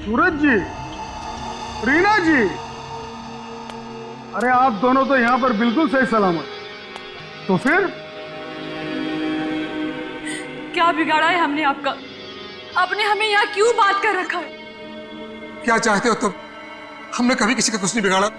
सूरज जी, रीना जी, अरे आप दोनों तो यहाँ पर बिल्कुल सही सलामत। तो फिर क्या बिगाड़ा है हमने आपका? आपने हमें यहाँ क्यों बात कर रखा है? क्या चाहते हो तुम? हमने कभी किसी का कुछ नहीं बिगाड़ा।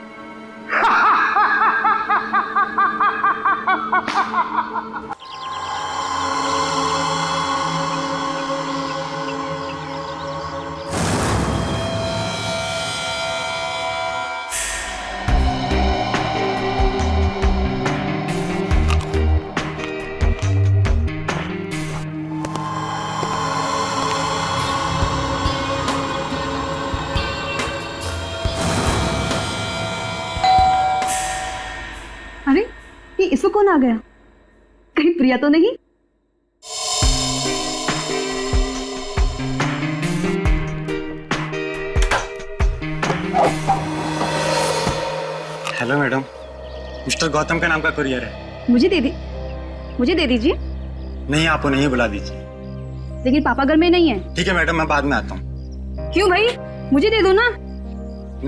अरे ये इसको कौन आ गया? कहीं प्रिया तो नहीं? हेलो मैडम, मिस्टर गौतम का नाम का कुरियर है। मुझे दे दीजिए। नहीं, आप उन्हें ही बुला दीजिए। लेकिन पापा घर में नहीं है। ठीक है मैडम, मैं बाद में आता हूँ। क्यों भाई, मुझे दे दो ना।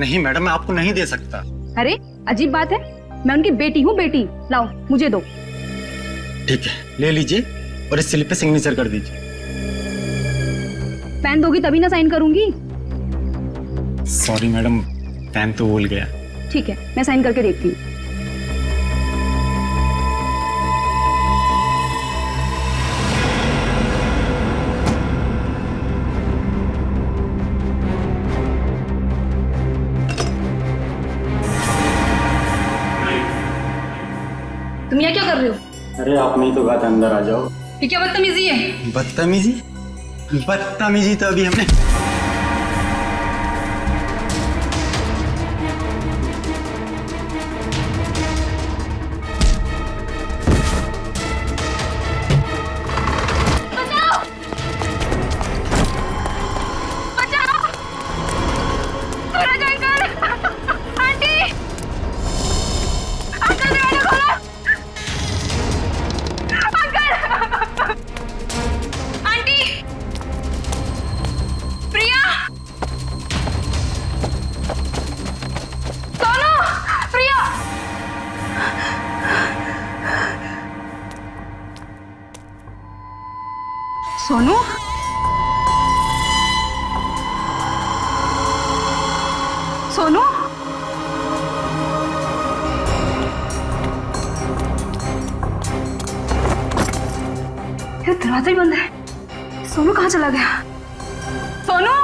नहीं मैडम, मैं आपको नहीं दे सकता। अरे अजीब बात है, मैं उनकी बेटी हूँ। बेटी लाओ, मुझे दो। ठीक है, ले लीजिए और इस स्लिप पे सिग्नेचर कर दीजिए। पेन दोगी तभी ना साइन करूंगी। सॉरी मैडम, पेन तो भूल गया। ठीक है, मैं साइन करके देखती हूँ। तुम यहाँ क्या कर रहे हो? अरे आपने ही तो कहा था अंदर आ जाओ। ये क्या बदतमीजी है? बदतमीजी? बदतमीजी तो अभी हमने सोनू, सोनू, ये दरवाजा ही बंद है। सोनू कहाँ चला गया? सोनू,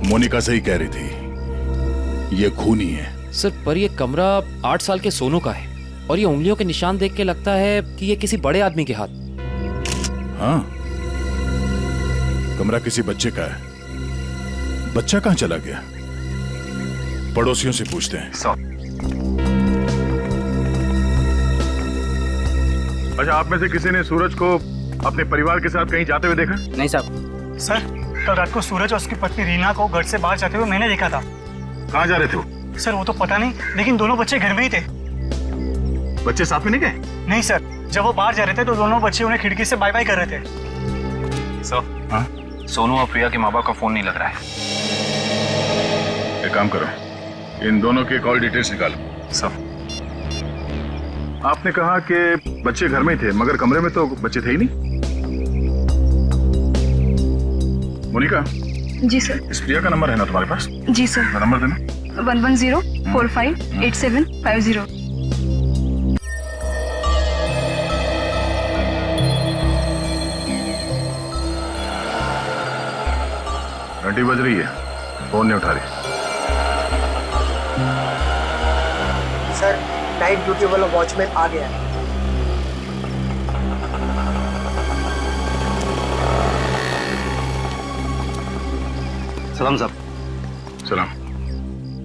मोनिका सही कह रही थी, ये खूनी है। सर, पर ये कमरा 8 साल के सोनू का है और ये उंगलियों के निशान देख के लगता है कि ये किसी बड़े आदमी के हाथ। हाँ, कमरा किसी बच्चे का है। बच्चा कहाँ चला गया? पड़ोसियों से पूछते हैं। अच्छा, आप में से किसी ने सूरज को अपने परिवार के साथ कहीं जाते हुए देखा? नहीं साहब। सर, कल रात को सूरज और उसकी पत्नी रीना को घर से बाहर जाते हुए मैंने देखा था। कहाँ जा रहे थे वो? सर वो तो पता नहीं, लेकिन दोनों बच्चे घर में ही थे। बच्चे साथ में नहीं गए? नहीं सर, जब वो बाहर जा रहे थे तो दोनों बच्चे उन्हें खिड़की से बाय बाय कर रहे थे। सर, हाँ? सोनू और प्रिया के माँ बाप का फोन नहीं लग रहा है। एक काम करो, इन दोनों के कॉल डिटेल्स निकालो। सर, आपने कहा कि बच्चे घर में थे, मगर कमरे में तो बच्चे थे ही नहीं। मोनिका, जी सर। इस प्रिया का नंबर है ना तुम्हारे पास? जी सर। नंबर देना। 110458750। घंटी बज रही है, फोन नहीं उठा रही। सर, नाइट ड्यूटी वाला वॉचमैन आ गया है। सलाम साहब। सलाम।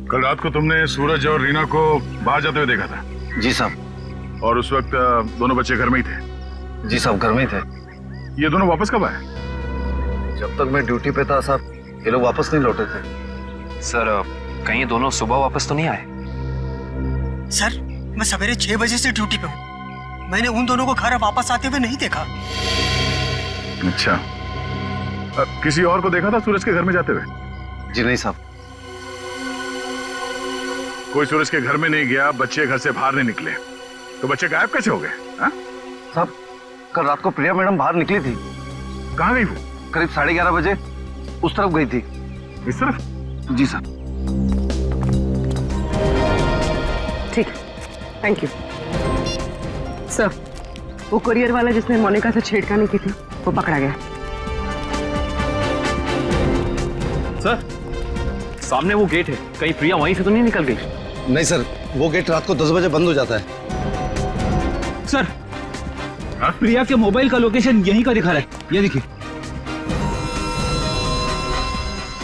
कल रात को तुमने सूरज और रीना को बाहर जाते हुए देखा था? जी साहब। और उस वक्त दोनों बच्चे घर में ही थे? जी साहब, घर में ही थे। ये दोनों वापस कब आए? जब तक मैं ड्यूटी पे था साहब, ये लोग वापस नहीं लौटे थे। सर कहीं ये दोनों सुबह वापस तो नहीं आए? सर मैं सवेरे 6 बजे से ड्यूटी पे हूँ, मैंने उन दोनों को घर वापस आते हुए नहीं देखा। अच्छा, किसी और को देखा था सूरज के घर में जाते हुए? जी नहीं साहब। कोई सूरज के घर में नहीं गया, बच्चे घर से बाहर नहीं निकले, तो बच्चे गायब कैसे हो गए? साहब कल रात को प्रिया मैडम बाहर निकली थी। कहाँ गई वो? करीब 11:30 बजे उस तरफ गई थी। इस तरफ? जी साहब। ठीक, थैंक यू सर। वो कुरियर वाला जिसने मोनिका से छेड़खानी की थी वो पकड़ा गया। सर सामने वो गेट है, कहीं प्रिया वहीं से तो नहीं निकल गई? नहीं सर, वो गेट रात को 10 बजे बंद हो जाता है। सर प्रिया के मोबाइल का लोकेशन यहीं का दिखा रहा है, ये देखिए।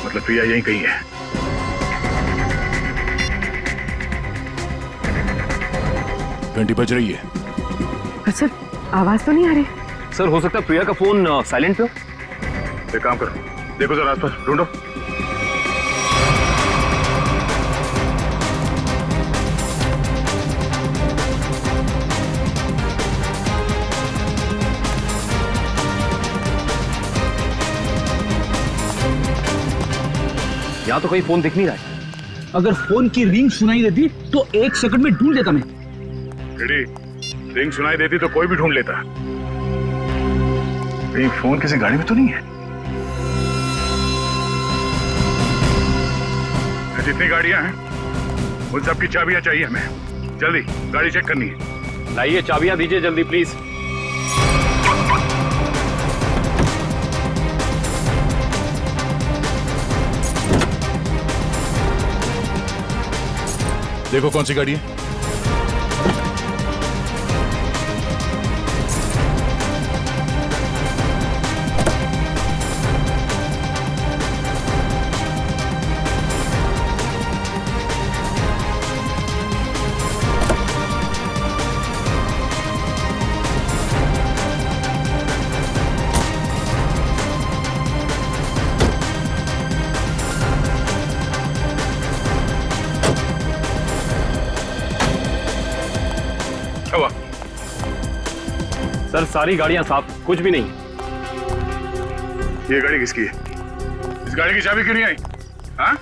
मतलब प्रिया यहीं कहीं है? घंटी बज रही है। सर आवाज तो नहीं आ रही। सर हो सकता है प्रिया का फोन साइलेंट पे हो। एक काम करो, देखो जरा आसपास ढूंढो। यहाँ तो कहीं फोन दिख नहीं रहा है। अगर फोन की रिंग सुनाई देती तो 1 सेकंड में ढूंढ लेता मैं। रिंग सुनाई देती तो कोई भी ढूंढ लेता। कहीं फोन किसी गाड़ी में तो नहीं है? जितनी गाड़ियां हैं उन सब की चाबियां चाहिए हमें। जल्दी गाड़ी चेक करनी है। लाइए चाबियां दीजिए जल्दी प्लीज। देखो कौन सी गाड़ी है। सर सारी गाड़ियां साफ, कुछ भी नहीं। ये गाड़ी किसकी है? इस गाड़ी की चाबी क्यों नहीं आई? हाँ?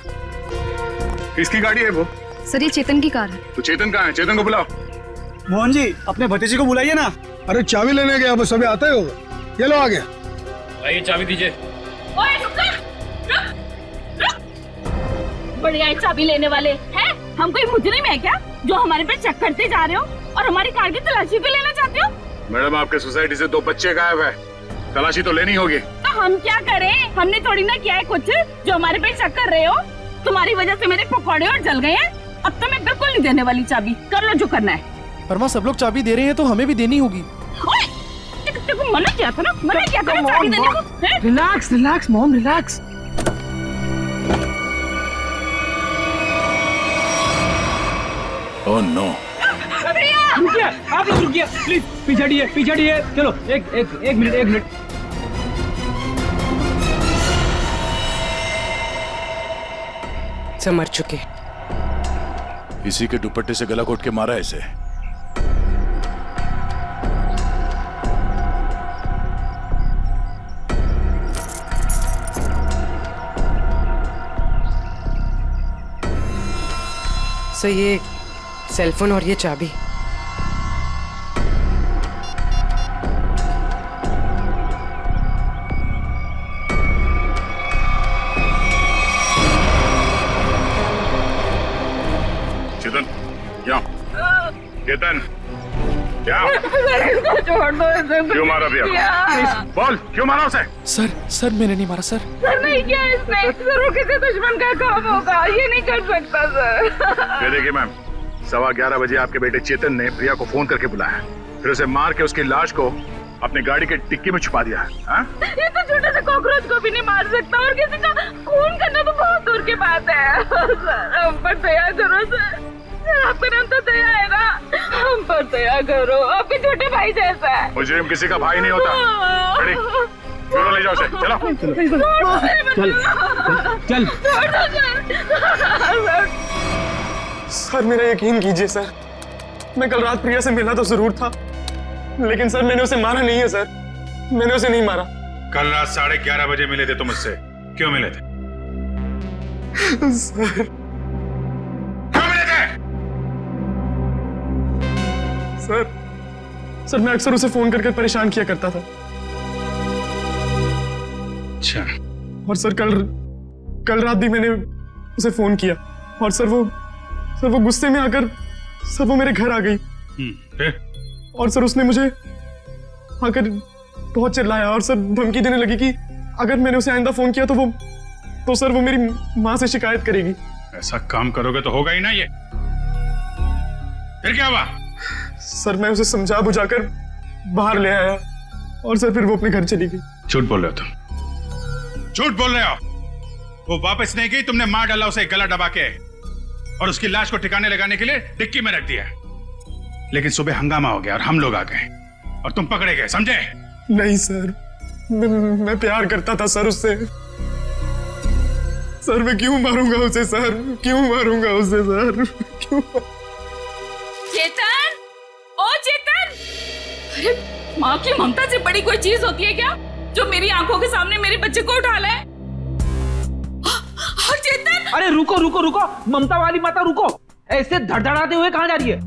किसकी गाड़ी है वो? सर ये चेतन की कार है। तो चेतन कहाँ है? चेतन को बुलाओ। मोहन जी अपने भतीजे को बुलाइए ना। अरे चाबी लेने गया, बस अभी आता ही होगा। ये लो आ गया। लाइए चाबी दीजिए। ओए रुक जा, रुक। बढ़िया है चाबी लेने वाले हैं। हम कोई मुजरिम है क्या जो हमारे पे चेक करते जा रहे हो और हमारी कार की तलाशी भी लेना चाहते हो? मैडम आपके सोसाइटी से 2 बच्चे गायब है, तलाशी तो लेनी होगी। तो हम क्या करें? हमने थोड़ी ना किया है कुछ जो हमारे पे शक कर रहे हो। तुम्हारी वजह से मेरे पकौड़े और जल गए हैं। अब तो मैं बिल्कुल नहीं देने वाली चाबी। कर लो जो करना है। पर माँ सब लोग चाबी दे रहे हैं तो हमें भी देनी होगी। ओए, तेको मना किया था ना, मना किया था ना चाबी देने को। Relax relax mom relax. Oh no. रुकिए, आप लोग रुकिए प्लीज। पीछे हटिए। चलो एक मिनट। सब मर चुके। इसी के दुपट्टे से गला घोट के मारा ऐसे। सर ये सेलफोन और ये चाबी। चेतन, यहाँ। चेतन, क्या? छोड़ दो इसे। क्यों मारा भैया? बोल, क्यों मारा उसे? सर मैंने नहीं मारा सर। सर नहीं किया इसने। जरूर किसी दुश्मन का काम होगा, ये नहीं कर सकता सर। ये देखिए मैम, 11:15 बजे आपके बेटे चेतन ने प्रिया को फोन करके बुलाया, फिर उसे मार के उसकी लाश को अपनी गाड़ी के डिक्की में छुपा दिया? हाँ? ये तो छोटे से कॉकरोच को भी नहीं मार सकता और किसी का खून करना तो बहुत दूर की बात है। सर हम पर दया करो सर, आपका नाम तो दया है ना, हम पर दया करो, आपके छोटे भाई जैसा है। मुजरिम किसी का भाई नहीं होता। रेडी? क्यों ले जाओ उसे, चलो। सर मेरा यकीन कीजिए सर, मैं कल रात प्रिया से मिला तो जरूर था, लेकिन सर मैंने उसे मारा नहीं है सर, मैंने उसे नहीं मारा। कल रात 11:30 बजे मिले थे तुम मुझसे, क्यों मिले थे? सर क्यों मिले थे? सर मैं अक्सर उसे फोन करके परेशान किया करता था। अच्छा। और सर कल रात भी मैंने उसे फोन किया और सर वो गुस्से में आकर सर वो मेरे घर आ गई। फिर? और सर उसने मुझे आकर बहुत चिल्लाया और सर धमकी देने लगी कि अगर मैंने उसे आइंदा फोन किया तो सर वो मेरी माँ से शिकायत करेगी। ऐसा काम करोगे तो होगा ही ना ये। फिर क्या हुआ? सर मैं उसे समझा बुझाकर बाहर ले आया और सर फिर वो अपने घर चली गई। झूठ बोल रहे हो तुम, झूठ बोल रहे हो। वो वापस नहीं गई, तुमने मार डाला उसे गला दबा के और उसकी लाश को ठिकाने लगाने के लिए डिक्की में रख दिया। लेकिन सुबह हंगामा हो गया और हम लोग आ गए और तुम पकड़े गए, समझे? नहीं सर, मैं प्यार करता था सर उससे। सर मैं क्यों मारूंगा उसे सर, क्यों मारूंगा उसे सर, क्यों? चेतन, ओ चेतन, अरे माँ की ममता से बड़ी कोई चीज होती है क्या जो मेरी आंखों के सामने मेरे बच्चे को उठा ले? चेतन, अरे रुको रुको रुको, ममता वाली माता रुको, ऐसे धड़धड़ाते हुए कहाँ जा रही है?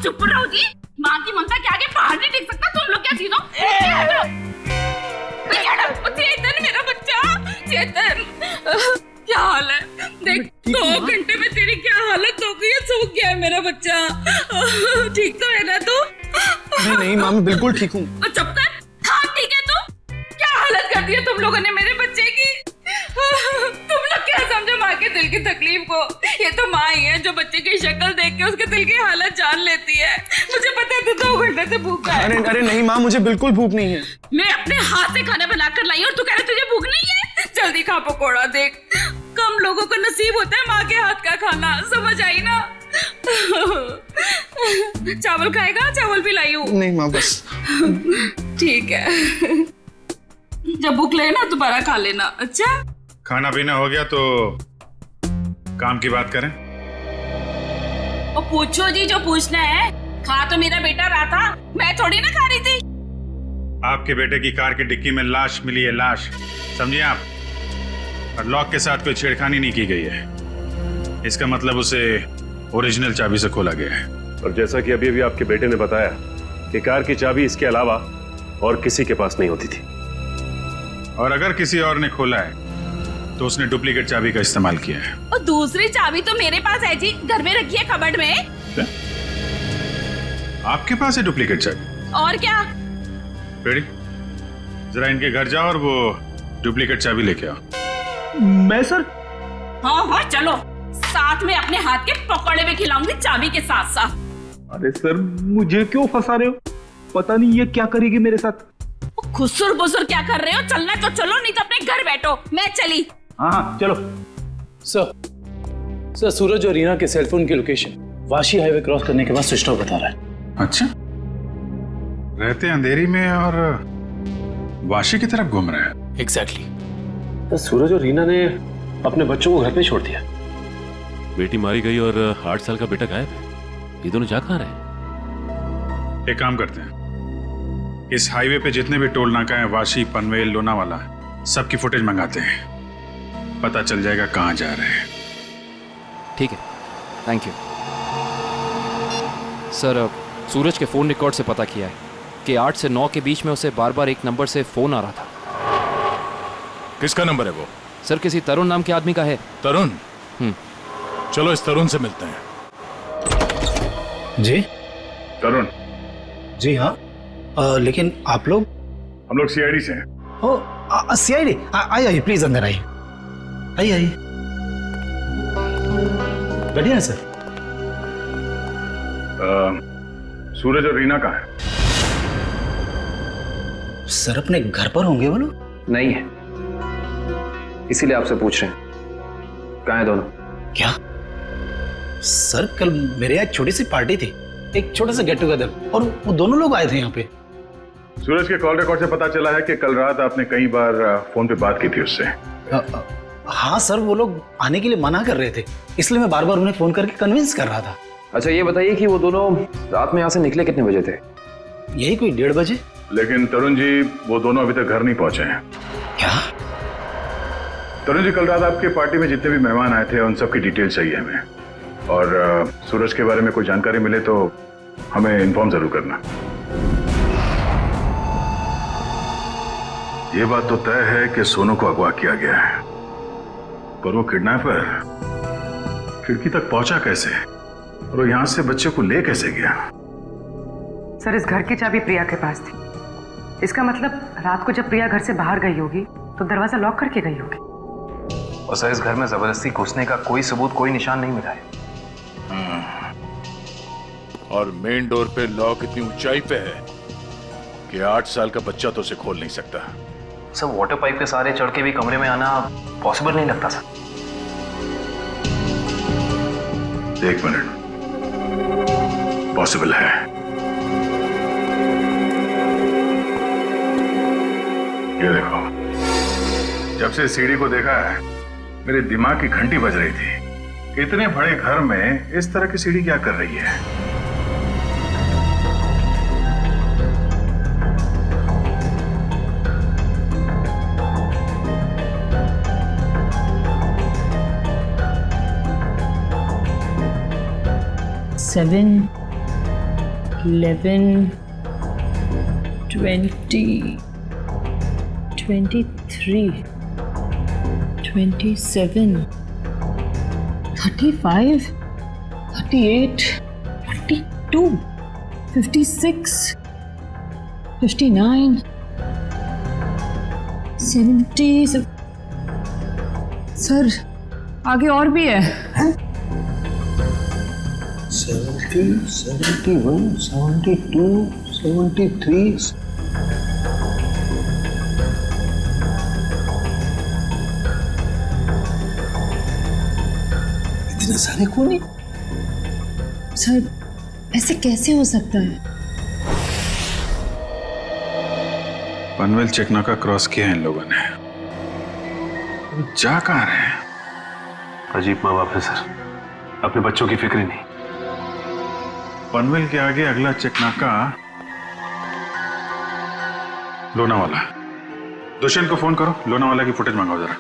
चुप रहो जी, माँ की ममता के आगे पहाड़ नहीं टिक सकता। तुम लोग क्या चीजों? चेतन मेरा बच्चा, चेतन क्या हाल है? देख 2 घंटे में तेरी क्या हालत हो गई है, सूख गया है मेरा बच्चा। ठीक तो है ना तू? नहीं माँ, मैं बिल्कुल ठीक हूँ। चुप कर। हाँ ठीक है तू? क्या हालत कर दी है तुम लोगों ने मेरे बच्चे की? तुम लोग क्या समझो माँ के दिल की तकलीफ को? ये तो माँ ही है जो बच्चे की शक्ल देख के उसके दिल की हालत जान लेती है। मुझे पता है तू 2 घंटे से भूखा है। अरे नहीं माँ, मुझे बिल्कुल भूख नहीं है। मैं अपने हाथ से खाना बनाकर लाई और तू कह रहा तुझे भूख नहीं है? जल्दी खा पकोड़ा। देख कम लोगों को नसीब होता है माँ के हाथ का खाना, समझ आई ना? चावल खाएगा? चावल भी लाई हूँ। नहीं माँ बस। ठीक है, जब भूख लगे ना दोबारा खा लेना। अच्छा खाना पीना हो गया तो काम की बात करें। और पूछो जी जो पूछना है। खा तो मेरा बेटा रहा था, मैं थोड़ी ना खा रही थी। आपके बेटे की कार की डिक्की में लाश मिली है, लाश, समझिए आप। और लॉक के साथ कोई छेड़खानी नहीं की गई है। इसका मतलब उसे ओरिजिनल चाबी से खोला गया है। और जैसा कि अभी आपके बेटे ने बताया कि कार की चाबी इसके अलावा और किसी के पास नहीं होती थी। और अगर किसी और ने खोला है तो उसने डुप्लीकेट चाबी का इस्तेमाल किया है। और दूसरी चाबी तो मेरे पास है जी, घर में रखी है कबर्ड में। क्या? आपके पास है डुप्लीकेट चाबी? और क्या? बेटी जरा इनके घर जाओ और वो डुप्लीकेट चाबी लेके आओ। मैं सर? हाँ चलो, साथ में अपने हाथ के पकौड़े भी खिलाऊंगी चाबी के साथ साथ। अरे सर मुझे क्यों फंसा रहे हो? पता नहीं ये क्या करेगी मेरे साथ। खुसुर बुसुर क्या कर रहे हो? चलना तो चलो, नहीं तो अपने घर बैठो। मैं चली। हाँ चलो। सर सूरज और रीना के सेलफोन की लोकेशन वाशी हाईवे क्रॉस करने के बाद स्विच ऑफ बता रहा है। अच्छा, रहते अंधेरी में और वाशी की तरफ घूम रहे हैं। एग्जैक्टली। तो सूरज और रीना ने अपने बच्चों को घर पे छोड़ दिया। बेटी मारी गई और 8 साल का बेटा गायब है। ये दोनों जा कहाँ रहे? एक काम करते हैं, इस हाईवे पे जितने भी टोल नाका है, वाशी, पनवेल, लोनावाला, सबकी फुटेज मंगाते हैं। पता चल जाएगा कहाँ जा रहे हैं। ठीक है, थैंक यू सर। सूरज के फोन रिकॉर्ड से पता किया है कि 8 से 9 के बीच में उसे बार बार एक नंबर से फोन आ रहा था। किसका नंबर है वो? सर किसी तरुण नाम के आदमी का है। तरुण? चलो इस तरुण से मिलते हैं। जी तरुण? जी हाँ। लेकिन आप लोग? हम लोग सीआईडी से हैं। ओ सीआईडी? आइए प्लीज अंदर आइए। आइए बढ़िया है सर। सूरज और रीना कहाँ है? सर अपने घर पर होंगे वो लोग? नहीं है, इसीलिए आपसे पूछ रहे हैं कहाँ है दोनों। क्या सर, कल मेरे यहाँ एक छोटी सी पार्टी थी, एक छोटा सा गेट टुगेदर, और वो दोनों लोग आए थे यहाँ पे। सूरज के कॉल रिकॉर्ड से पता चला है कि कल रात आपने कई बार फोन पे बात की थी उससे। हाँ सर, वो लोग आने के लिए मना कर रहे थे, इसलिए मैं बार बार उन्हें फोन करके कन्विंस कर रहा था। अच्छा ये बताइए कि वो दोनों रात में यहाँ से निकले कितने बजे थे? यही कोई 1:30 बजे। लेकिन तरुण जी, वो दोनों अभी तक घर नहीं पहुंचे हैं। क्या? तरुण जी, कल रात आपके पार्टी में जितने भी मेहमान आए थे उन सब की डिटेल चाहिए हमें, और सूरज के बारे में कोई जानकारी मिले तो हमें इन्फॉर्म जरूर करना। ये बात तो तय है कि सोनू को अगवा किया गया है, पर वो किडनैपर खिड़की तक पहुंचा कैसे, और वो यहां से बच्चे को ले कैसे गया? सर, इस घर की चाबी प्रिया के पास थी। इसका मतलब रात को जब प्रिया घर से बाहर गई होगी तो दरवाजा लॉक करके गई होगी। और सर, इस घर में जबरदस्ती घुसने का कोई सबूत, कोई निशान नहीं मिला है। और मेन डोर पे लॉक इतनी ऊंचाई पे है कि 8 साल का बच्चा तो उसे खोल नहीं सकता। सर, वाटर पाइप के सहारे चढ़ के भी कमरे में आना पॉसिबल नहीं लगता सर। 1 मिनट, पॉसिबल है। ये देखो, जब से सीढ़ी को देखा है मेरे दिमाग की घंटी बज रही थी। इतने बड़े घर में इस तरह की सीढ़ी क्या कर रही है? Seven, 11, 20, 23, 27, 35, 38, 42, 56, 59, 70। सर, आगे और भी है। 70, 71, 72, 73। इतने सारे खूनी? सर, ऐसे कैसे हो सकता है? पनवेल चेकनाका क्रॉस किया है इन लोगों ने। जा कहाँ रहे हैं? अजीब माँ बाप है सर, अपने बच्चों की फिक्र ही नहीं। पनवेल के आगे अगला चेकनाका लोनावाला। दुष्यंत को फोन करो, लोनावाला की फुटेज मंगाओ जरा।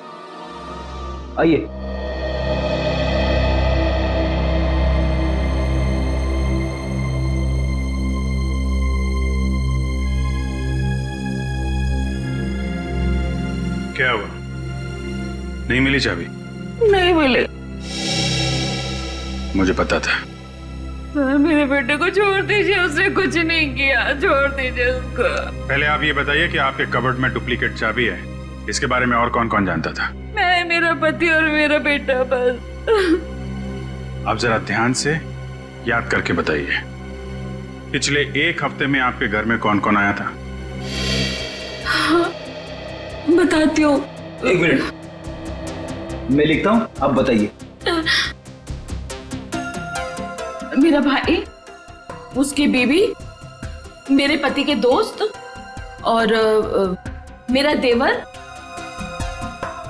आइए। क्या हुआ? नहीं मिली चाबी? नहीं मिले। मुझे पता था। सर, मेरे बेटे को छोड़ दीजिए, उसने कुछ नहीं किया, छोड़ दीजिए उसको। पहले आप ये बताइए कि आपके कबर्ड में डुप्लीकेट चाबी है, इसके बारे में और कौन कौन जानता था? मैं, मेरा पति और मेरा बेटा बस। आप जरा ध्यान से याद करके बताइए, पिछले 1 हफ्ते में आपके घर में कौन कौन आया था? हाँ, बताती हूँ। 1 मिनट, मैं लिखता हूँ, आप बताइए। मेरा भाई, उसकी बीवी, मेरे पति के दोस्त और मेरा देवर,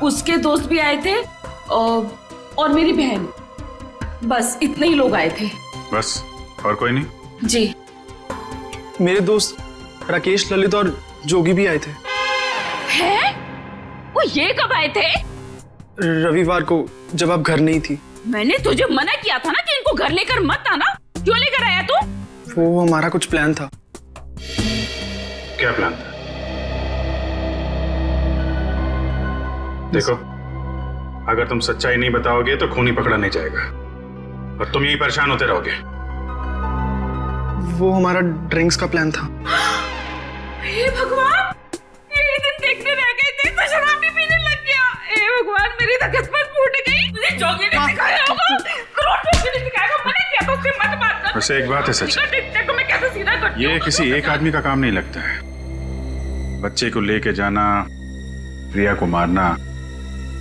उसके दोस्त भी आए थे और मेरी बहन। बस इतने ही लोग आए थे। बस, और कोई नहीं? जी। मेरे दोस्त राकेश, ललित और जोगी भी आए थे। हैं? वो ये कब आए थे? रविवार को, जब आप घर नहीं थी। मैंने तुझे मना किया था ना कि इनको घर लेकर मत आना। क्यों लेकर आया तू? वो हमारा कुछ प्लान था। क्या प्लान था? देखो, अगर तुम सच्चाई नहीं बताओगे तो खूनी पकड़ा नहीं जाएगा और तुम यही परेशान होते रहोगे। वो हमारा ड्रिंक्स का प्लान था। हे भगवान, यही दिन देखने रह गए थे तो शराब भी पीने लग गया। हे भगवान, मेरी तो किस्मत फूट गई। मुझे जोगी ने सिखाया होगा, करोड़पति ने सिखाया होगा। मैंने क्या तो उससे मत बात कर। वैसे एक बात है सच, देखो मैं कैसे सीधा करती हूँ। ये किसी एक आदमी का काम नहीं लगता है। बच्चे को लेके जाना, प्रिया को मारना,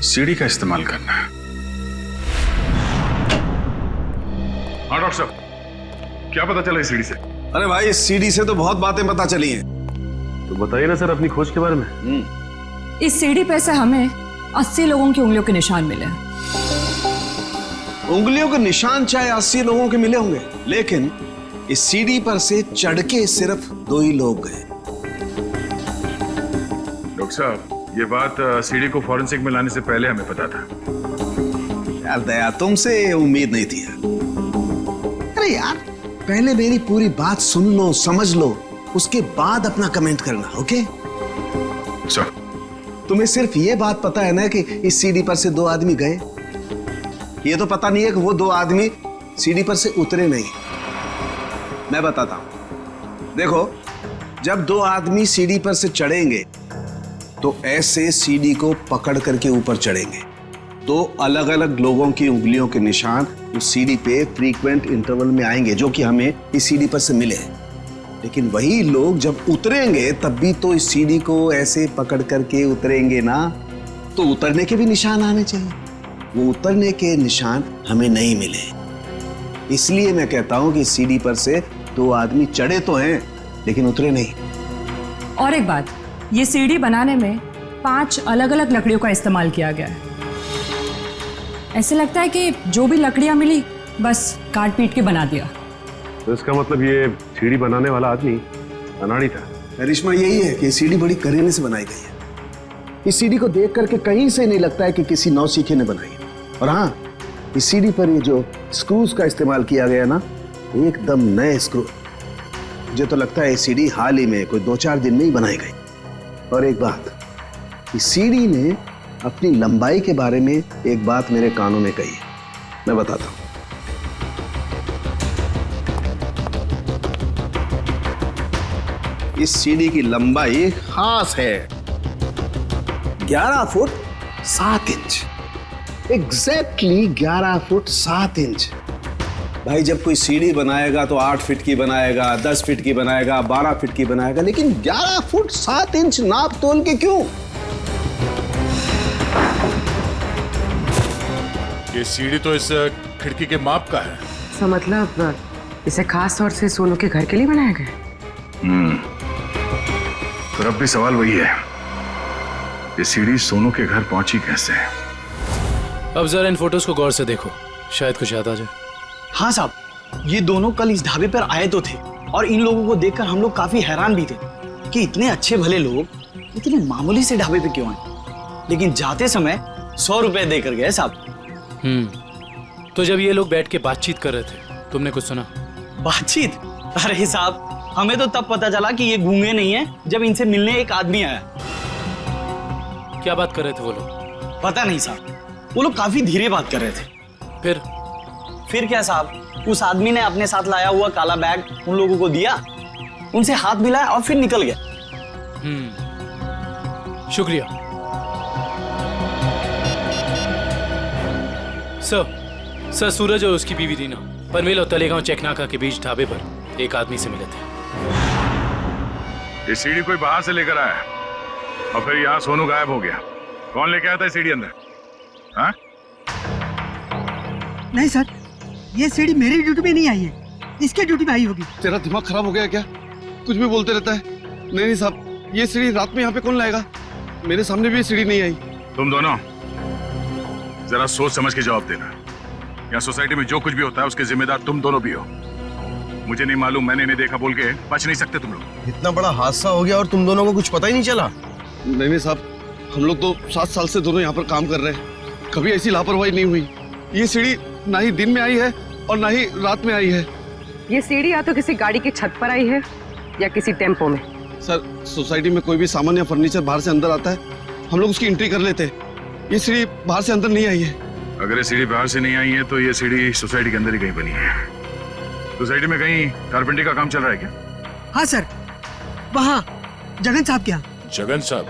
सीढ़ी का इस्तेमाल करना। हाँ डॉक्टर साहब, क्या पता चला इस सीढ़ी से? अरे भाई, इस सीढ़ी से तो बहुत बातें पता चली हैं। तो बताइए ना सर अपनी खोज के बारे में। इस सीढ़ी पे से हमें 80 लोगों की उंगलियों के निशान मिले हैं। उंगलियों के निशान चाहे 80 लोगों के मिले होंगे, लेकिन इस सीढ़ी पर से चढ़ के सिर्फ 2 ही लोग गए। डॉक्टर साहब, ये बात सीढ़ी को फॉरेंसिक में लाने से पहले हमें पता था। यार दया, तुमसे उम्मीद नहीं थी यार। अरे यार, पहले मेरी पूरी बात सुन लो, समझ लो, उसके बाद अपना कमेंट करना, ओके? सर, तुम्हें सिर्फ ये बात पता है ना कि इस सीढ़ी पर से 2 आदमी गए। ये तो पता नहीं है कि वो 2 आदमी सीढ़ी पर से उतरे नहीं। मैं बताता हूं। देखो, जब 2 आदमी सीढ़ी पर से चढ़ेंगे तो ऐसे सीढ़ी को पकड़ करके ऊपर चढ़ेंगे। 2 अलग अलग लोगों की उंगलियों के निशान उस सीढ़ी पे फ्रीक्वेंट इंटरवल में आएंगे, जो कि हमें इस सीढ़ी पर से मिले। लेकिन वही लोग जब उतरेंगे तब भी तो इस सीढ़ी को ऐसे पकड़ करके उतरेंगे ना, तो उतरने के भी निशान आने चाहिए। वो उतरने के निशान हमें नहीं मिले। इसलिए मैं कहता हूं कि सीढ़ी पर से 2 आदमी चढ़े तो हैं, लेकिन उतरे नहीं। और एक बात, ये सीढ़ी बनाने में 5 अलग अलग लकड़ियों का इस्तेमाल किया गया है। ऐसे लगता है कि जो भी लकड़ियां मिली बस काट पीट के बना दिया। तो इसका मतलब ये सीढ़ी बनाने वाला आदमी अनाड़ी था। करिश्मा यही है कि सीढ़ी बड़ी करीने से बनाई गई है। इस सीढ़ी को देख करके कहीं से नहीं लगता है कि किसी नौसीखे ने बनाई है। और हाँ, इस सीढ़ी पर ये जो स्क्रूज का इस्तेमाल किया गया ना, एकदम नए स्क्रू। मुझे तो लगता है ये सीढ़ी हाल ही में कोई 2-4 दिन में ही बनाई गई। और एक बात, इस सीढ़ी ने अपनी लंबाई के बारे में एक बात मेरे कानों में कही है। मैं बताता हूं। इस सीढ़ी की लंबाई खास है 11 foot 7 inch. Exactly 11 foot 7 inch. भाई, जब कोई सीढ़ी बनाएगा तो 8 फीट की बनाएगा, 10 फीट की बनाएगा, 12 फीट की बनाएगा, लेकिन 11 फुट 7 इंच नाप तोल के क्यों? ये सीढ़ी तो इस खिड़की के माप का है। तो मतलब इसे खास तौर से सोनू के घर के लिए बनाया गया? तो अब भी सवाल वही है, ये सीढ़ी सोनू के घर पहुंची कैसे? अब जरा इन फोटोज को गौर से देखो, शायद कुछ याद आ जाए। हाँ साहब, ये दोनों कल इस ढाबे पर आए तो थे, और इन लोगों को देखकर हम लोग काफी हैरान भी थे कि इतने अच्छे भले लोग इतने मामूली से ढाबे पे क्यों आए। लेकिन जाते समय 100 रुपए देकर गए साहब। तो जब ये लोग बैठ के बातचीत कर रहे थे, तुमने कुछ सुना? बातचीत? अरे साहब, हमें तो तब पता चला कि ये गूंगे नहीं है जब इनसे मिलने एक आदमी आया। क्या बात कर रहे थे वो लोग? पता नहीं साहब, वो लोग काफी धीरे बात कर रहे थे। फिर क्या साहब, उस आदमी ने अपने साथ लाया हुआ काला बैग उन लोगों को दिया, उनसे हाथ मिलाया और फिर निकल गया। शुक्रिया सर। सूरज और उसकी बीवी रीना पनवेल और तलेगांव चेकनाका के बीच ढाबे पर एक आदमी से मिले थे। ये सीढ़ी कोई बाहर से लेकर आया और फिर यहाँ सोनू गायब हो गया। कौन लेके आया था सीढ़ी अंदर? हाँ? नहीं सर, ये सीढ़ी मेरी ड्यूटी में नहीं आई है, इसके ड्यूटी में आई होगी। तेरा दिमाग खराब हो गया क्या? कुछ भी बोलते रहता है। नहीं साहब, ये सीढ़ी रात में यहाँ पे कौन लाएगा? मेरे सामने भी ये सीढ़ी नहीं आई। तुम दोनों जरा सोच समझ के जवाब देना। यहाँ सोसाइटी में जो कुछ भी होता है उसके जिम्मेदार तुम दोनों भी हो। मुझे नहीं मालूम, मैंने नहीं देखा बोल के बच नहीं सकते तुम लोग। इतना बड़ा हादसा हो गया और तुम दोनों को कुछ पता ही नहीं चला? नहीं साहब, हम लोग तो 7 साल से दोनों यहाँ पर काम कर रहे हैं, कभी ऐसी लापरवाही नहीं हुई। ये सीढ़ी ना ही दिन में आई है और ना ही रात में आई है। ये सीढ़ी या तो किसी गाड़ी की छत पर आई है या किसी टेम्पो में। सर, सोसाइटी में कोई भी सामान या फर्नीचर बाहर से अंदर आता है, हम लोग उसकी एंट्री कर लेते हैं। ये सीढ़ी बाहर से अंदर नहीं आई है। अगर ये सीढ़ी बाहर से नहीं आई है तो ये सीढ़ी सोसाइटी के अंदर ही कहीं बनी है। सोसाइटी में कहीं कारपेंटरी का काम चल रहा है क्या? हाँ सर, वहाँ जगन साहब क्या? जगन साहब?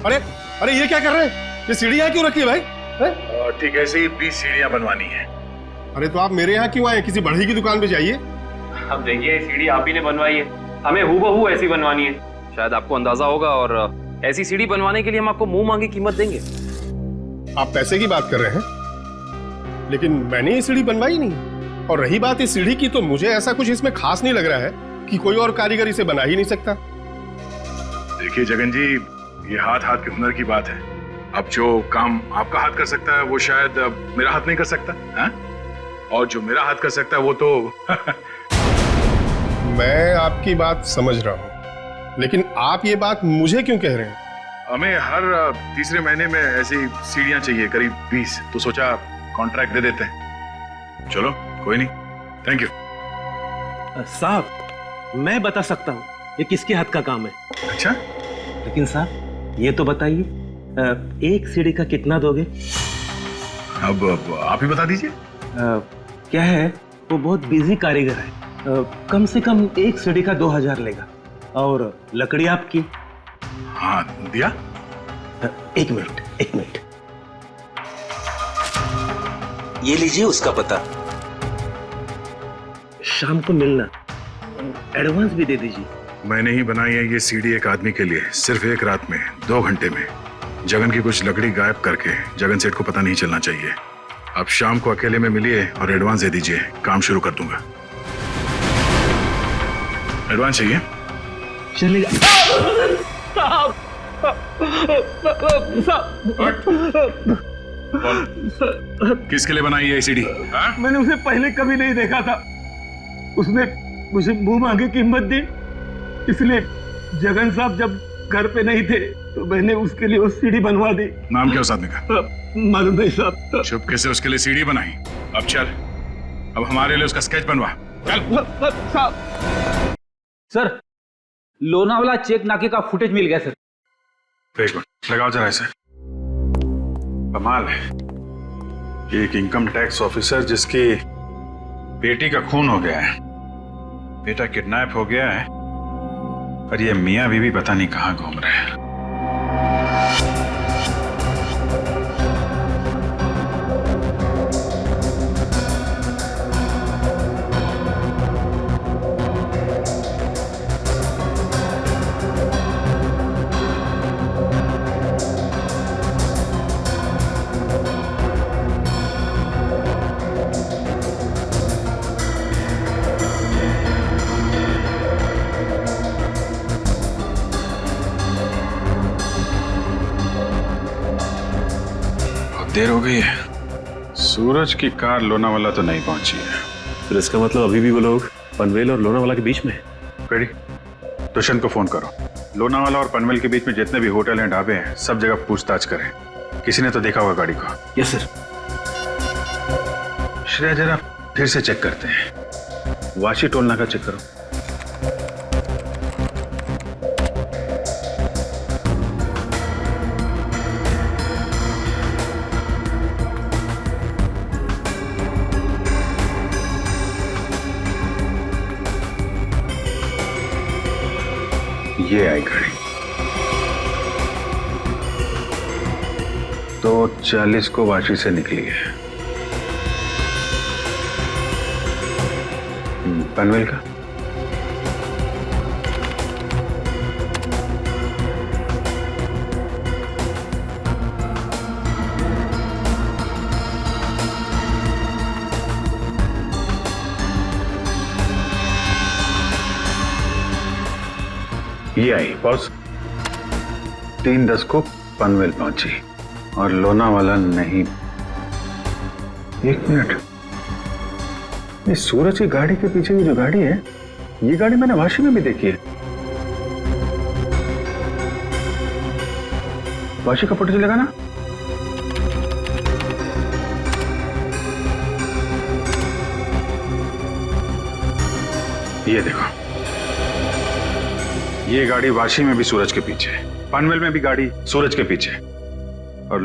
अरे अरे ये क्या कर रहे हैं? ये सीढ़ी यहाँ क्यों रखी है भाई? ठीक है, ऐसे ही 20 सीढ़ियां बनवानी है। अरे तो आप मेरे यहाँ क्यों आए? किसी बढ़ई की दुकान पे जाइए। अब देखिए सीढ़ी आप ही ने बनवाई है, हमें हूबहू ऐसी बनवानी है। शायद आपको अंदाजा होगा और ऐसी सीढ़ी बनवाने के लिए हम आपको मुंह मांगी कीमत देंगे। आप पैसे की बात कर रहे हैं, लेकिन मैंने ये सीढ़ी बनवाई नहीं। और रही बात इस सीढ़ी की, तो मुझे ऐसा कुछ इसमें खास नहीं लग रहा है कि कोई और कारीगर इसे बना ही नहीं सकता। देखिए जगन जी, ये हाथ हाथ के हुनर की बात है। अब जो काम आपका हाथ कर सकता है वो शायद मेरा हाथ नहीं कर सकता है? और जो मेरा हाथ कर सकता है वो तो मैं आपकी बात समझ रहा हूं, लेकिन आप ये बात मुझे क्यों कह रहे हैं? हमें हर तीसरे महीने में ऐसी सीढ़ियां चाहिए, करीब 20, तो सोचा कॉन्ट्रैक्ट दे देते हैं। चलो कोई नहीं, थैंक यू। साहब मैं बता सकता हूँ ये किसके हाथ का काम है। अच्छा, लेकिन साहब ये तो बताइए, एक सीढ़ी का कितना दोगे? अब आप ही बता दीजिए। क्या है, वो बहुत बिजी कारीगर है, कम से कम एक सीढ़ी का 2000 लेगा। और लकड़ी आपकी? हाँ दिया। एक मिनट ये लीजिए उसका पता। शाम को मिलना, एडवांस भी दे दीजिए। मैंने ही बनाई है ये सीढ़ी एक आदमी के लिए, सिर्फ एक रात में, 2 घंटे में। जगन की कुछ लकड़ी गायब करके जगन सेठ को पता नहीं चलना चाहिए। आप शाम को अकेले में मिलिए और एडवांस दे दीजिए, काम शुरू कर दूंगा। एडवांस चाहिए? चलेगा। किसके लिए बनाई है सीढ़ी? मैंने उसे पहले कभी नहीं देखा था, उसने मुझे मुंह मांगे कीमत दी, इसलिए जगन साहब जब घर पे नहीं थे तो मैंने उसके लिए वो सीढ़ी बनवा दी। नाम क्या उस आदमी का? मालूम नहीं साहब। चुपके से उसके लिए सीढ़ी बनाई। अब चल, अब हमारे लिए उसका स्केच बनवा। चल। सर, लोनावाला चेक नाके का फुटेज मिल गया सर। एक मिनट लगाओ जरा इसे। कमाल है, एक इनकम टैक्स ऑफिसर जिसकी बेटी का खून हो गया है, बेटा किडनैप हो गया है, और ये मियां बीवी पता नहीं कहां घूम रहे हैं। देर हो गई है, सूरज की कार लोनावाला तो नहीं पहुंची है। फिर इसका मतलब अभी भी वो लोग पनवेल और लोनावाला के बीच में है। पेड़ी, दुष्यंत को फोन करो। लोनावाला और पनवेल के बीच में जितने भी होटल हैं, ढाबे हैं, सब जगह पूछताछ करें। किसी ने तो देखा होगा गाड़ी को। Yes sir. श्रेया जरा फिर से चेक करते हैं, वाशी टोल नाका चेक करो। ये आई गाड़ी 2:40 को वाशी से निकली है। पनवेल का ये आई बॉस, 3:10 को पनवेल पहुंची और लोनावाला नहीं। एक मिनट, ये सूरज की गाड़ी के पीछे की जो गाड़ी है, ये गाड़ी मैंने वाशी में भी देखी है। वाशी का फोटो चलेगा ना? ये देखो, ये गाड़ी वाशी में भी सूरज के पीछे, पनवेल में भी गाड़ी सूरज के पीछे, और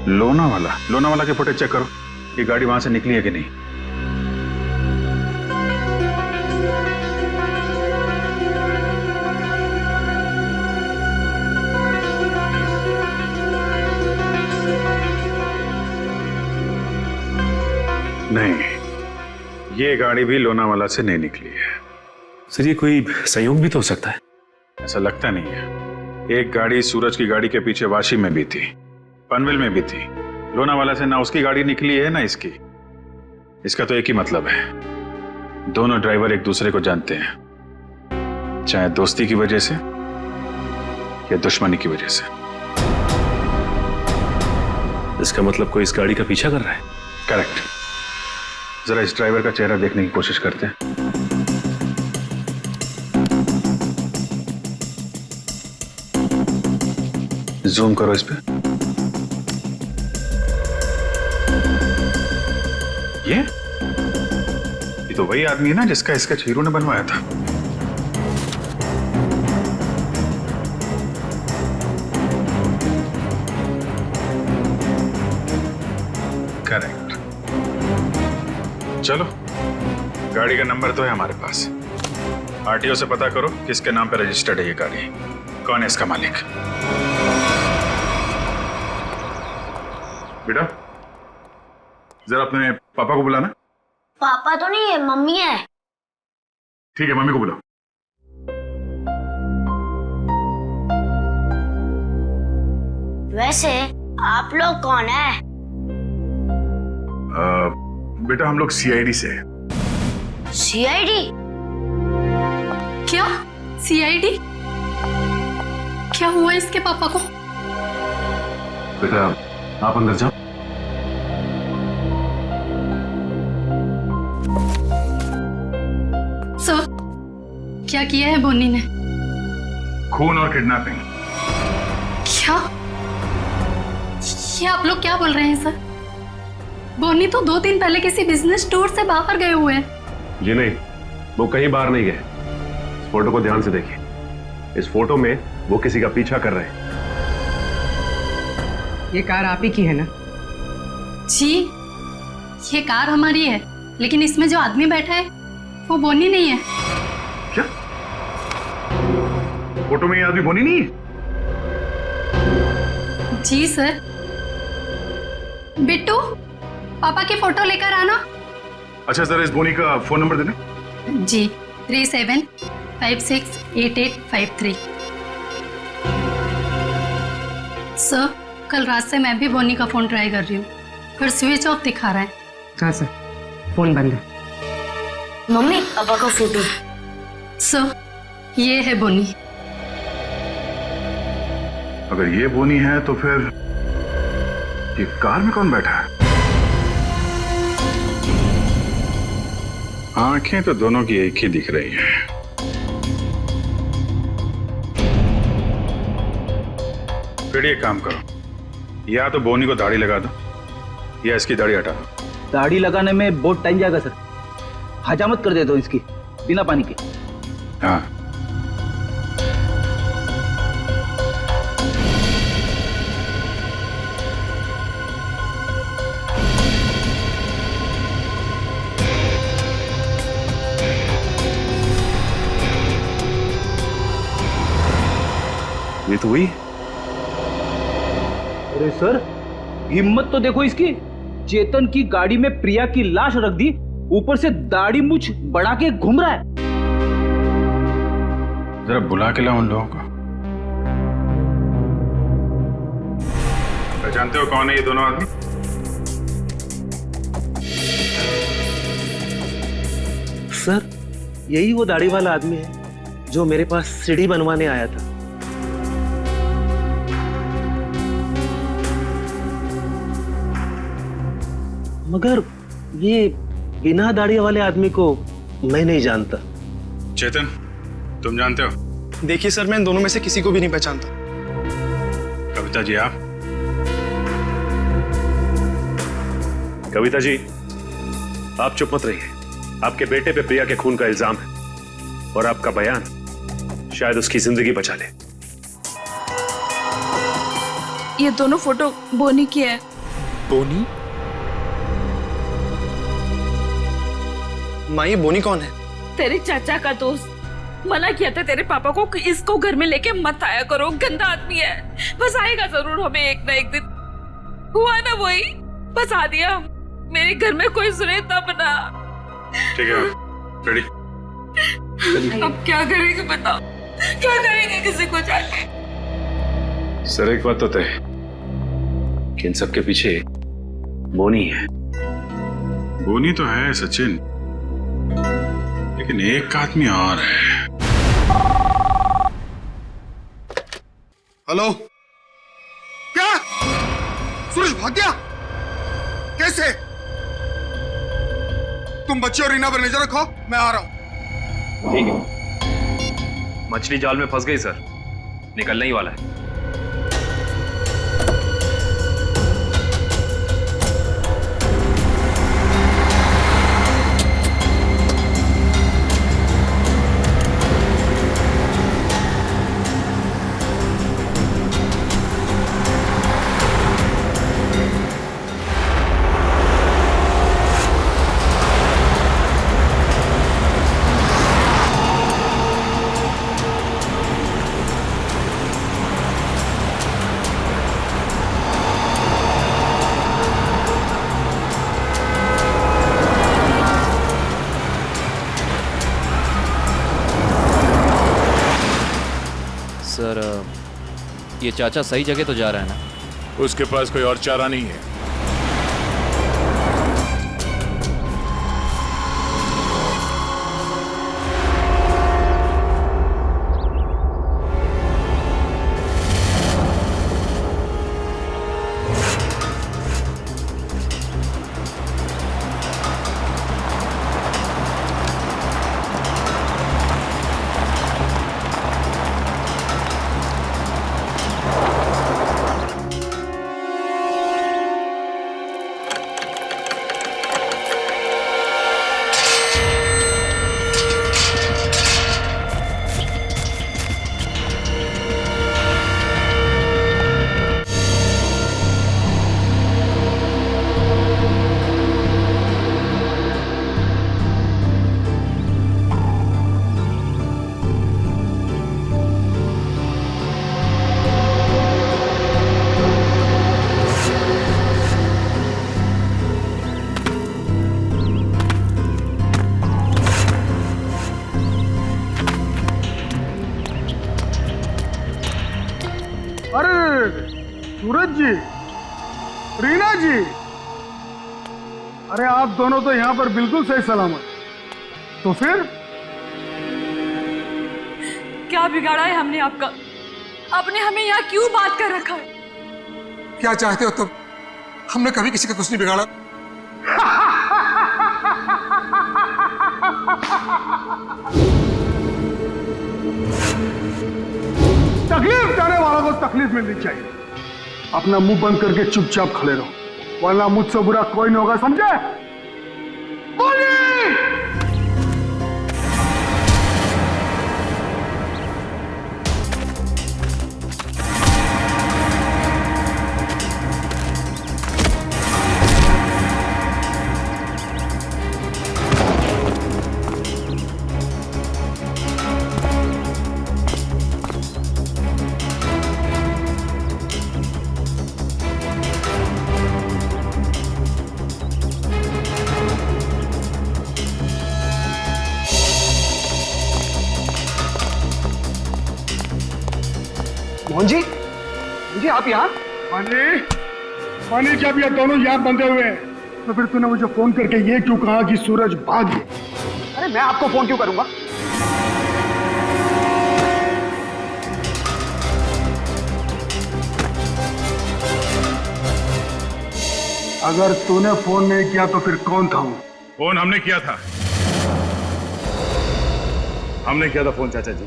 लोनावाला के फुटेज चेक करो, ये गाड़ी वहां से निकली है कि नहीं। नहीं, ये गाड़ी भी लोनावाला से नहीं निकली है। सर ये कोई संयोग भी तो हो सकता है। ऐसा लगता नहीं है। एक गाड़ी सूरज की गाड़ी के पीछे वाशी में भी थी, पनवेल में भी थी। लोनावाला से ना उसकी गाड़ी निकली है ना इसकी। इसका तो एक ही मतलब है, दोनों ड्राइवर एक दूसरे को जानते हैं, चाहे दोस्ती की वजह से या दुश्मनी की वजह से। इसका मतलब कोई इस गाड़ी का पीछा कर रहा है। करेक्ट। जरा इस ड्राइवर का चेहरा देखने की कोशिश करते हैं। जूम करो इस पे। ये तो वही आदमी है ना जिसका स्केच हीरो ने बनवाया था। करेक्ट। चलो, गाड़ी का नंबर तो है हमारे पास। आरटीओ से पता करो किसके नाम पे रजिस्टर्ड है ये गाड़ी, कौन है इसका मालिक। बेटा जरा अपने पापा को बुलाना। पापा तो नहीं है, मम्मी है। ठीक है, मम्मी को बुलाओ। वैसे आप लोग कौन है? बेटा हम लोग सीआईडी से हैं। सीआईडी? क्या सीआईडी? क्या हुआ इसके पापा को? बेटा आप अंदर जाओ। सर, क्या किया है बोनी ने? खून और किडनैपिंग। क्या? ये आप लोग क्या बोल रहे हैं सर? बोनी तो 2 दिन पहले किसी बिजनेस टूर से बाहर गए हुए हैं। जी नहीं, वो कहीं बाहर नहीं गए। इस फोटो को ध्यान से देखिए। इस फोटो में वो किसी का पीछा कर रहे हैं। ये कार आप ही की है ना? जी, ये कार हमारी है, लेकिन इसमें जो आदमी बैठा है वो बोनी नहीं है। क्या? फोटो में ये आदमी बोनी नहीं है? जी सर। बिट्टू, पापा की फोटो लेकर आना। अच्छा जरा इस बोनी का फोन नंबर देना। जी, 37568853। सर, कल रात से मैं भी बोनी का फोन ट्राई कर रही हूँ, पर स्विच ऑफ दिखा रहा है। हाँ सर, फोन बंद है। मम्मी, पापा का फोटो। सर, ये है बोनी। अगर ये बोनी है तो फिर ये कार में कौन बैठा है? आंखें तो दोनों की एक ही दिख रही हैं। फिर ये काम करो, या तो बोनी को दाढ़ी लगा दो या इसकी दाढ़ी हटा दो। दाढ़ी लगाने में बहुत टाइम जाएगा सर, हजामत कर देता हूँ इसकी बिना पानी के। हाँ ये तो वही। अरे सर, हिम्मत तो देखो इसकी। चेतन की गाड़ी में प्रिया की लाश रख दी, ऊपर से दाढ़ी मूछ बढ़ा के घूम रहा है। जरा बुला के लाओ उन लोगों को। पहचानते हो कौन है ये दोनों आदमी? सर, यही वो दाढ़ी वाला आदमी है जो मेरे पास सीढ़ी बनवाने आया था। मगर ये बिना दाढ़ी वाले आदमी को मैं नहीं जानता। चेतन, तुम जानते हो? देखिए सर, मैं इन दोनों में से किसी को भी नहीं पहचानता। कविता जी आप? कविता जी, आप चुप मत रहिए। आपके बेटे पे प्रिया के खून का इल्जाम है और आपका बयान शायद उसकी जिंदगी बचा ले। ये दोनों फोटो बोनी की है। बोनी? माँ, ये बोनी कौन है? तेरे चाचा का दोस्त। मना किया था तेरे पापा को कि इसको घर में लेके मत आया करो, गंदा आदमी है। बस आएगा जरूर हमें एक ना एक दिन। हुआ ना वही, बस आ दिया। मेरे घर में कोई सुने तब ना। ठीक है, रेडी। अब क्या करेंगे बताओ, क्या करेंगे किसी को जाके? सर एक बात तो तय है कि इन सबके पीछे बोनी है। बोनी तो है सचिन, लेकिन एक आदमी और है। हेलो, क्या सूरज भाग गया? कैसे? तुम बच्चे और रीना पर नजर रखो, मैं आ रहा हूं। ठीक है, मछली जाल में फंस गई सर, निकलने ही वाला है। सर ये चाचा सही जगह तो जा रहा है ना? उसके पास कोई और चारा नहीं है। सूरज जी, रीना जी, अरे आप दोनों तो यहाँ पर बिल्कुल सही सलामत। तो फिर क्या बिगाड़ा है हमने आपका? आपने हमें यहाँ क्यों बात कर रखा है? क्या चाहते हो तुम? हमने कभी किसी का कुछ नहीं बिगाड़ा। तकलीफ देने वालों को तकलीफ मिलनी चाहिए। अपना मुंह बंद करके चुपचाप खड़े रहो, वरना मुझसे बुरा कोई नहीं होगा, समझे? बोलिए। मोहन जी, जी आप यहाँ? पानी जब ये दोनों यहाँ बंधे हुए हैं तो फिर तूने मुझे फोन करके ये क्यों कहा कि सूरज भाग गया? अरे मैं आपको फोन क्यों करूंगा? अगर तूने फोन नहीं किया तो फिर कौन था वो? फोन हमने किया था, हमने किया था फोन चाचा जी।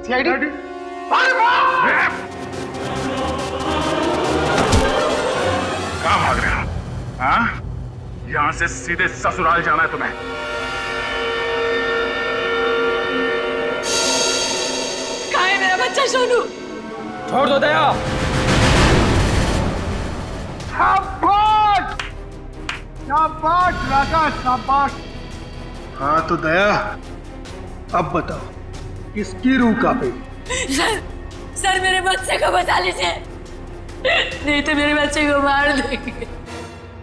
सीआईडी? कहाँ भाग रहे हो? हाँ? यहां से सीधे ससुराल जाना है तुम्हें। कहाँ है मेरा बच्चा सोनू? छोड़ दो दया। शाबाश, शाबाश राजा, शाबाश। हाँ तो दया, अब बताओ किसकी रूह कांपेगी? सर मेरे बच्चे को बचा लीजिए, नहीं तो मेरे बच्चे को मार देंगे।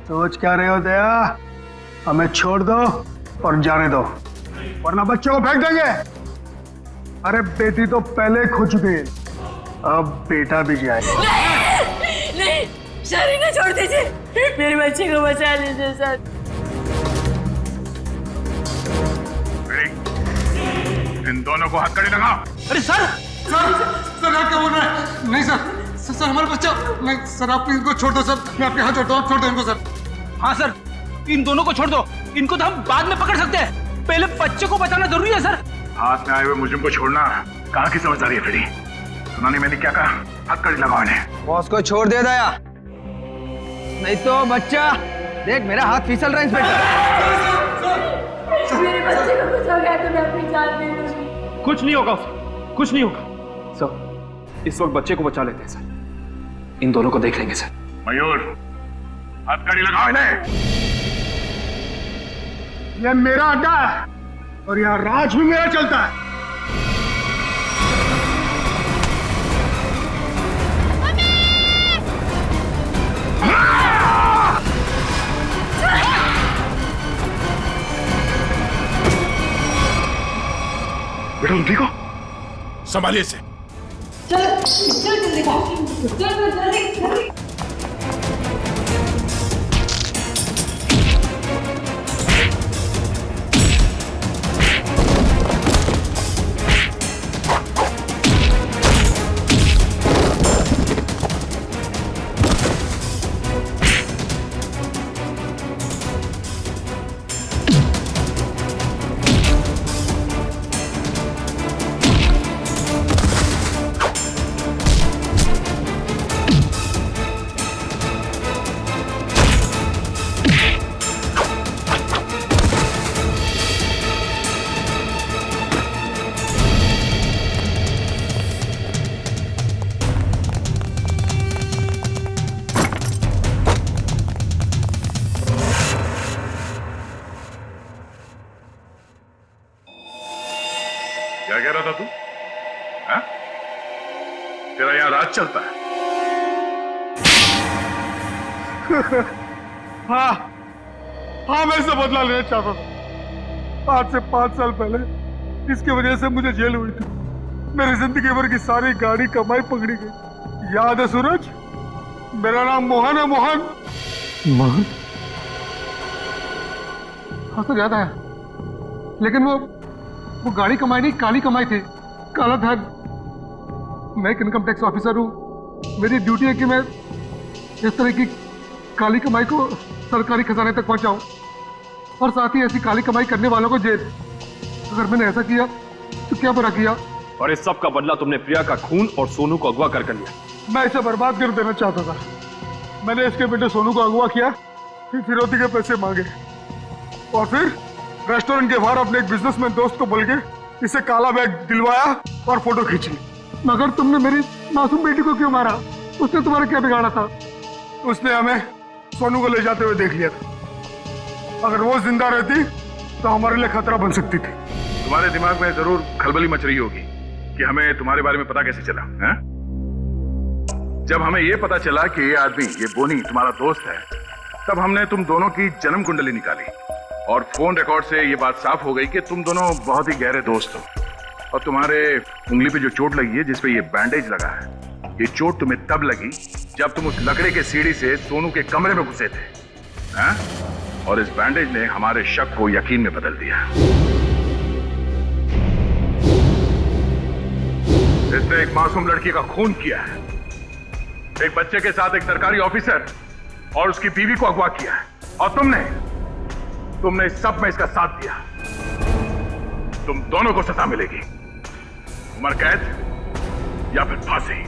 सोच क्या रहे हो दया? हमें छोड़ दो और जाने दो, वरना बच्चों को फेंक देंगे। अरे बेटी तो पहले खो चुकी है, अब बेटा भी जाए। नहीं, शरीना छोड़ दीजिए, मेरे बच्चे को बचा लीजिए सर। इन दोनों को हथकड़ी लगाओ। अरे सर आप क्या बोल रहे हैं? नहीं सर हमारा बच्चा नहीं सर, आप इनको छोड़ दो सर, मैं आपके हाथ छोड़ता हूँ, आप छोड़ दो इनको सर। हाँ सर, इन दोनों को छोड़ दो, इनको तो हम बाद में पकड़ सकते हैं, पहले बच्चे को बचाना जरूरी है सर। हाथ में आए हुए मुझे को छोड़ना कहाँ की समझदारी है फ्रेडी? सुना नहीं मैंने क्या कहा? हथकड़ी लगाओ इन्हें। बॉस को छोड़ दे दया, नहीं तो बच्चा देख मेरा हाथ फिसल रहा है इंस्पेक्टर। मेरे बच्चे को कुछ हो गया तो मैं अपनी जान दे दूंगी। कुछ नहीं होगा उसे, कुछ नहीं होगा सर। इस वक्त बच्चे को बचा लेते हैं सर, इन दोनों को देख लेंगे सर। मयूर, हथकड़ी लगाओ इन्हें। ये मेरा अड्डा है और यहाँ राज भी मेरा चलता है। बेटा तुम ठीक हो? संभालिए से। चल जल्दी। क्या कह रहा था तू? हाँ? तेरा यहाँ राज चलता है? हाँ मैं इससे बदला लेना चाहता था। आज से 5 साल पहले इसकी वजह से मुझे जेल हुई थी। मेरी जिंदगी भर की सारी गाड़ी कमाई पकड़ी गई। याद है सूरज? मेरा नाम मोहन है। मोहन हाँ सर याद आया, लेकिन वो गाड़ी कमाई नहीं, काली कमाई थी, काला धन। मैं एक इनकम टैक्स ऑफिसर हूँ, मेरी ड्यूटी है कि मैं इस तरह की काली कमाई को सरकारी खजाने तक पहुंचाऊं और साथ ही ऐसी काली कमाई करने वालों को जेल। अगर मैंने ऐसा किया तो क्या बुरा किया? और इस सब का बदला तुमने प्रिया का खून और सोनू को अगवा कर लिया। मैं इसे बर्बाद कर देना चाहता था। मैंने इसके बेटे सोनू को अगवा किया, फिर फिरौती के पैसे मांगे और फिर रेस्टोरेंट के बाहर अपने एक बिजनेसमैन दोस्त को बोल के इसे काला बैग दिलवाया और फोटो खींची। मगर तुमने मेरी मासूम बेटी को क्यों मारा? उसने तुम्हारा क्या बिगाड़ा था? उसने हमें सोनू को ले जाते हुए देख लिया था। अगर वो जिंदा रहती तो हमारे लिए खतरा बन सकती थी। तुम्हारे दिमाग में जरूर खलबली मच रही होगी कि हमें तुम्हारे बारे में पता कैसे चला है? जब हमें ये पता चला कि ये आदमी, ये बोनी तुम्हारा दोस्त है, तब हमने तुम दोनों की जन्म कुंडली निकाली और फोन रिकॉर्ड से ये बात साफ हो गई कि तुम दोनों बहुत ही गहरे दोस्त हो। और तुम्हारे उंगली पे जो चोट लगी है, जिसपे ये बैंडेज लगा है, ये चोट तुम्हें तब लगी जब तुम उस लकड़े के सीढ़ी से सोनू के कमरे में घुसे थे, हैं? और इस बैंडेज ने हमारे शक को यकीन में बदल दिया। इसने एक मासूम लड़की का खून किया है, एक बच्चे के साथ एक सरकारी ऑफिसर और उसकी बीवी को अगवा किया है, और तुमने इस सब में इसका साथ दिया। तुम दोनों को सजा मिलेगी, उम्र कैद या फिर फांसी।